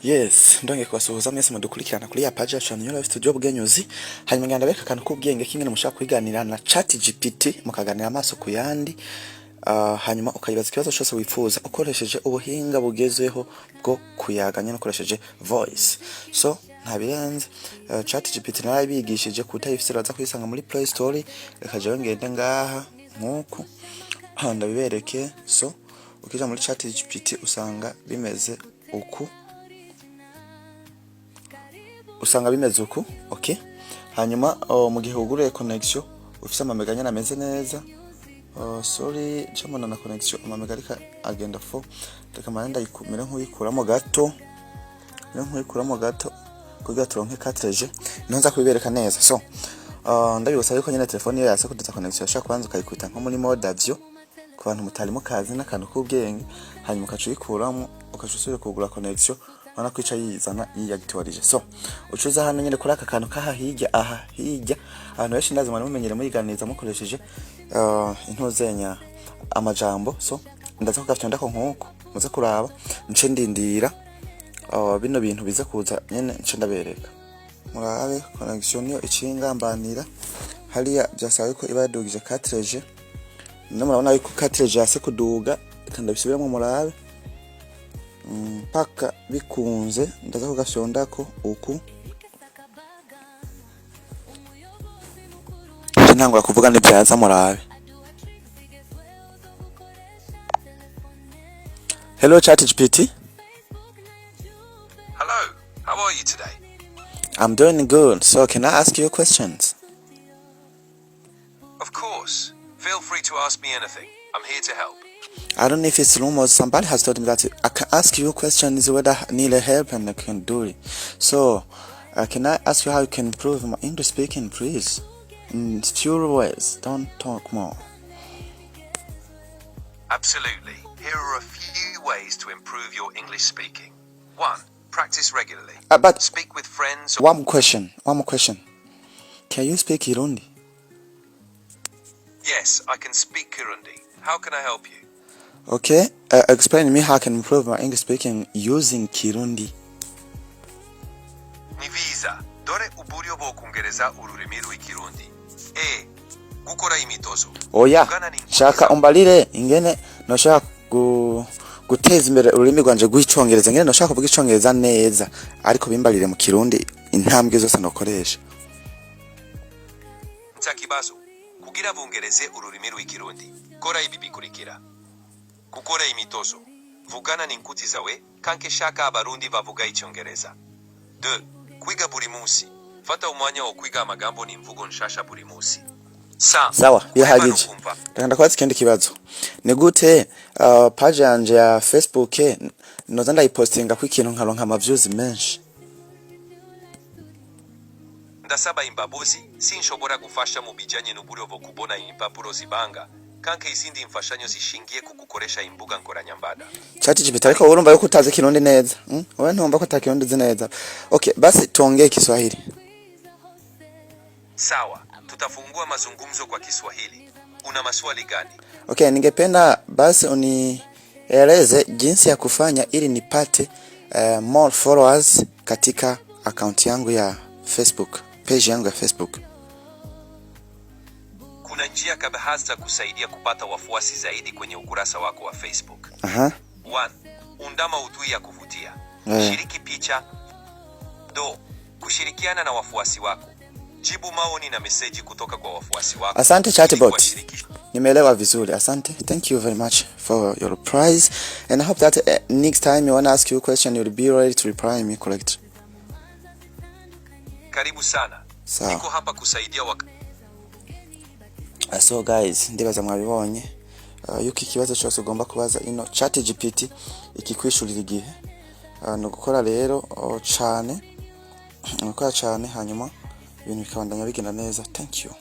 Yes, ndonge kubasuhuza mwese mudukurikirana kuri ya page yacu ya Studio Bwenyuzi. Hanyuma ngenda bereka akantu k'ubwenge kingene mushaka kwiganira na chatgpt mukaganira amaso ku yandi. Hanyuma ukayibaza ikibazo cyose wifuza ukoresheje ubuhinga bugezweho bwo kuyaganya ukoresheje voice. So ntabirenze chatgpt narabigishije kutayifise baza kwisanga muri Play Store, rekaje ngende ngaha nkuko ndabibereke. So ukija muri chatgpt usanga bimeze uku. Okay. Hanyuma mu gihe uguruye connection ufise amamega nyana ameze neza. Sorry chamana na connection amamega ariko agenda fo. Reka manda yikumira nk'uyikuramo gato. Kugira turonke cartridge nonza kubibereka neza. So ndabibusaba yuko nyine telefone yase kudutsa connection yashaka kubanza ukayikuta nko muri mode avion ku bantu mutarimo kazi n'akantu k'ubwenge, hanyuma ukacuyikuramo ukacusubira kugura connection wana kwica yizana yiyagitwarije. So ucuza hano nyine kuri aka kantu kaha hirya abantu benshi ndazi mwana mumenyere muyiganiza mukoresheje intozenya amajambo. So ndaza kugafita ndako nkuko muze kuraba nce ndindira bino bintu bize kuza nyene nce ndabereka. Murabe connection yo icingambanira hariya byasabe ko ibadugije cartridge. Murabona yuko cartridge yase kuduga kandi bisubiramo murabe paka bikunze ndaza kugafyondako uku. Ntangura kuvuga ni byaza murabe. Hello chatgpt. Hello, how are you today? I'm doing good. So can I ask you questions? Of course. Feel free to ask me anything. I'm here to help. I don't know if it's rumors. Somebody has told me that I can ask you questions whether I need help and I can do it. So, can I ask you how you can improve my English speaking, please? In few words, don't talk more. Absolutely. Here are a few ways to improve your English speaking. 1. Practice regularly. But speak with friends. One more question. Can you speak Kirundi? Yes, I can speak Kirundi. How can I help you? Okay, explain to me how I can improve my English speaking using Kirundi. Ni visa. Dore uburyo bwo kongereza ururimi rw'ikirundi. Gukora imitozo. Oya, shaka umbalire ingene noshaka guteza imbere ururimi rwanje rw'icyongereza, ingene noshaka kuvuga icyongereza neza ariko bimbalire mu Kirundi intambwe zose nokoresha. Ntakibazo. Kugira bungereze ururimi rw'ikirundi, kora ibi bikurikira. Gukora imitozo. Vugana n'inkuti zawe kanke shaka abarundi bavuga icyongereza. 2. Kwiga buri munsi. Fata umwanya wo kwiga amagambo n'imvugo nshasha buri munsi. Sawa, bihagije. Ndakanda kwazi kindi kibazo. Ni gute page yanje ya Facebook noza ndayipostinga ku ikintu nkaronka ama views menshi? Ndasaba imbabuzi sinshobora gufasha mu bijanye n'uburyo bwo kubona impapuro zibanga kanke izindi mfashanyo zishingiye ku gukoresha imbuga nkoranyambaga. Chatgpt ariko urumva yuko utazi Kirundi neza. Wowe ntumva ko utakirundi neza. Okay, basi tuongee Kiswahili. Sawa, tutafungua mazungumzo kwa Kiswahili. Una maswali gani? Okay, ningependa basi unieleze jinsi ya kufanya ili nipate more followers katika account yangu ya Facebook, page yangu ya Facebook. Kuna njia kadhaa za kusaidia kupata wafuasi zaidi kwenye ukurasa wako wa Facebook. 1. Undama udhui ya kuvutia. Shiriki picha. 2. Kushirikiana na wafuasi wako. Jibu maoni na message kutoka kwa wafuasi wako. Asante chatbot. Nimeelewa vizuri. Asante. Thank you very much for your replies, and I hope that next time you want to ask you a question you'll be ready to reply me correctly. Karibu sana. Niko hapa kusaidia So guys, ndibaza mwabibonye yuko ikibazo cyose ugomba kubaza ino chatgpt ikikwishurira igihe no gukora rero cyane hanyuma ibintu bikabandanya bigenda neza. Thank you.